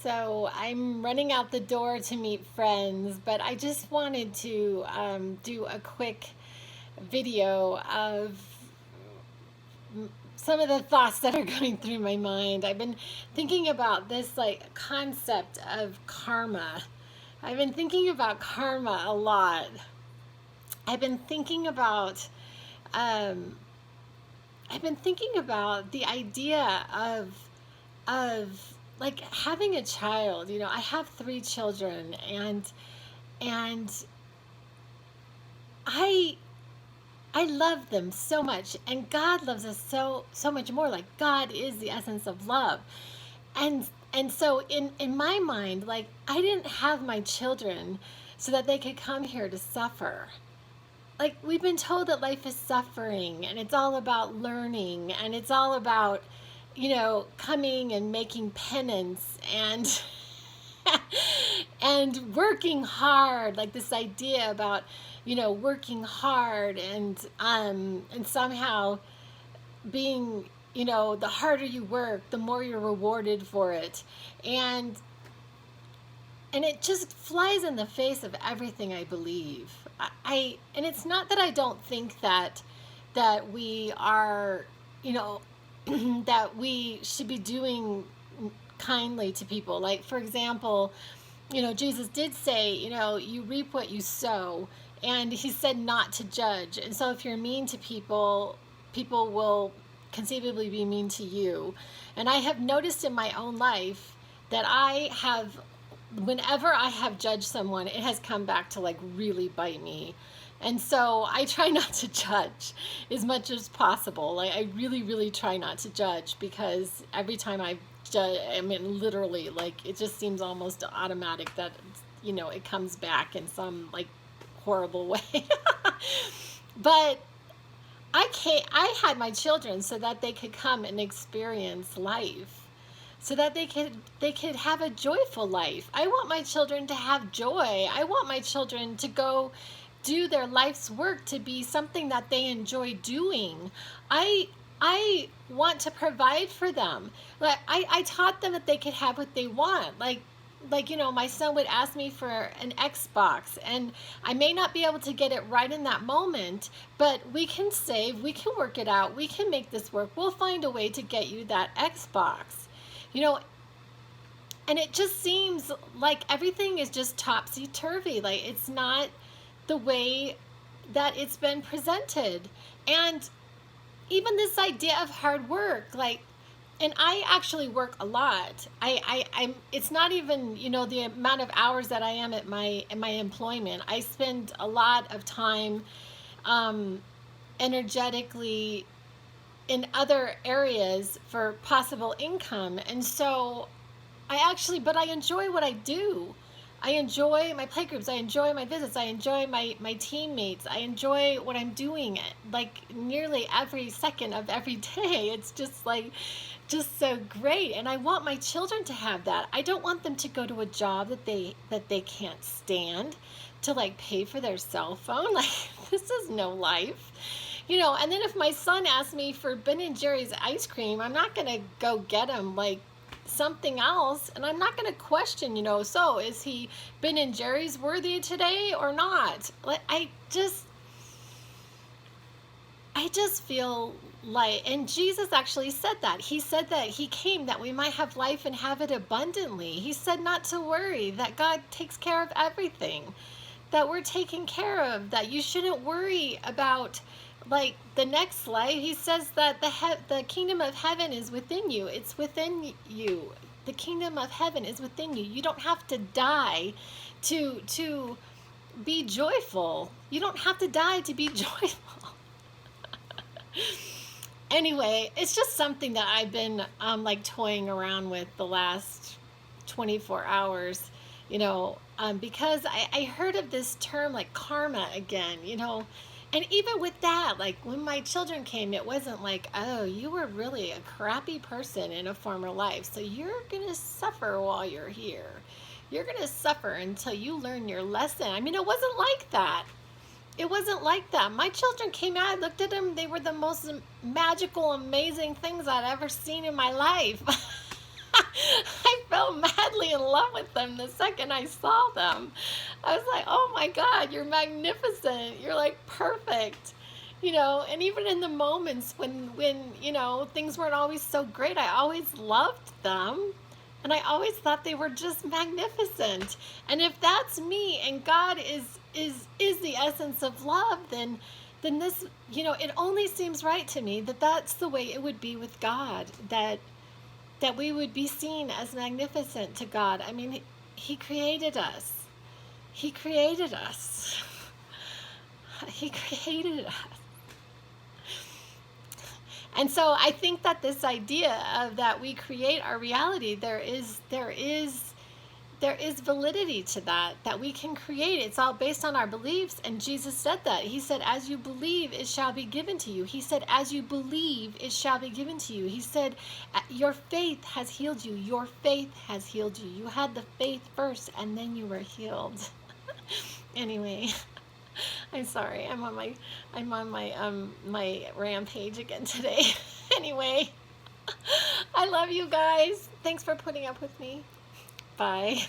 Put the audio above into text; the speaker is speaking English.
So I'm running out the door to meet friends, but I just wanted to do a quick video of some of the thoughts that are going through my mind. I've been thinking about this like concept of karma. I've been thinking about karma a lot. I've been thinking about um, I've been thinking about the idea of like having a child. I have three children, and I I love them so much, and God loves us so much more. Like, God is the essence of love. And so in my mind, like, I didn't have my children so that they could come here to suffer. Like, we've been told that life is suffering and it's all about learning and it's all about, coming and making penance and and working hard, like this idea about, working hard and somehow being, the harder you work, the more you're rewarded for it. And and it just flies in the face of everything I believe. And it's not that I don't think that we are, you know, that we should be doing kindly to people. Like, for example, Jesus did say, you reap what you sow, and he said not to judge. And so if you're mean to people, people will conceivably be mean to you. And I have noticed in my own life that whenever I have judged someone, it has come back to like really bite me. And so I try not to judge as much as possible. Like, I really, really try not to judge, because every time I judge, I mean, literally, like, it just seems almost automatic that, it comes back in some like horrible way. But I had my children so that they could come and experience life, so that they could have a joyful life. I want my children to have joy. I want my children to go do their life's work to be something that they enjoy doing. I want to provide for them. Like, I taught them that they could have what they want. Like, my son would ask me for an Xbox, and I may not be able to get it right in that moment, but we can save, we can work it out, we can make this work. We'll find a way to get you that Xbox. You know, and it just seems like everything is just topsy-turvy. Like, it's not the way that it's been presented. And even this idea of hard work, like, and I actually work a lot. I'm it's not even, the amount of hours that I am at my employment. I spend a lot of time energetically in other areas for possible income. And so but I enjoy what I do. I enjoy my playgroups. I enjoy my visits. I enjoy my teammates. I enjoy what I'm doing, like, nearly every second of every day. It's just so great. And I want my children to have that. I don't want them to go to a job that they can't stand, to like pay for their cell phone. Like, this is no life. And then if my son asks me for Ben and Jerry's ice cream, I'm not going to go get him like something else, and I'm not going to question, so is he Ben and Jerry's worthy today or not? Like, I just feel like, and Jesus actually said that. He said that he came that we might have life and have it abundantly. He said not to worry, that God takes care of everything, that we're taken care of, that you shouldn't worry about like the next life. He says that the kingdom of heaven is within you. It's within you. The kingdom of heaven is within you. You don't have to die to be joyful. You don't have to die to be joyful. Anyway, it's just something that I've been like toying around with the last 24 hours, because I heard of this term like karma again, and even with that, like, when my children came, it wasn't like, oh, you were really a crappy person in a former life, so you're going to suffer while you're here. You're going to suffer until you learn your lesson. I mean, it wasn't like that. It wasn't like that. My children came out, I looked at them, they were the most magical, amazing things I'd ever seen in my life. I felt mad love with them the second I saw them. I was like, oh my God, you're magnificent. You're like perfect. And even in the moments when things weren't always so great, I always loved them. And I always thought they were just magnificent. And if that's me and God is the essence of love, then this, it only seems right to me that that's the way it would be with God, that we would be seen as magnificent to God. I mean, he created us. He created us. He created us. And so I think that this idea of that we create our reality, there is validity to that we can create. It's all based on our beliefs. And Jesus said that. He said, as you believe, it shall be given to you. He said, as you believe, it shall be given to you. He said, your faith has healed you. Your faith has healed you. You had the faith first, and then you were healed. Anyway, I'm sorry. I'm on my rampage again today. Anyway, I love you guys. Thanks for putting up with me. Bye.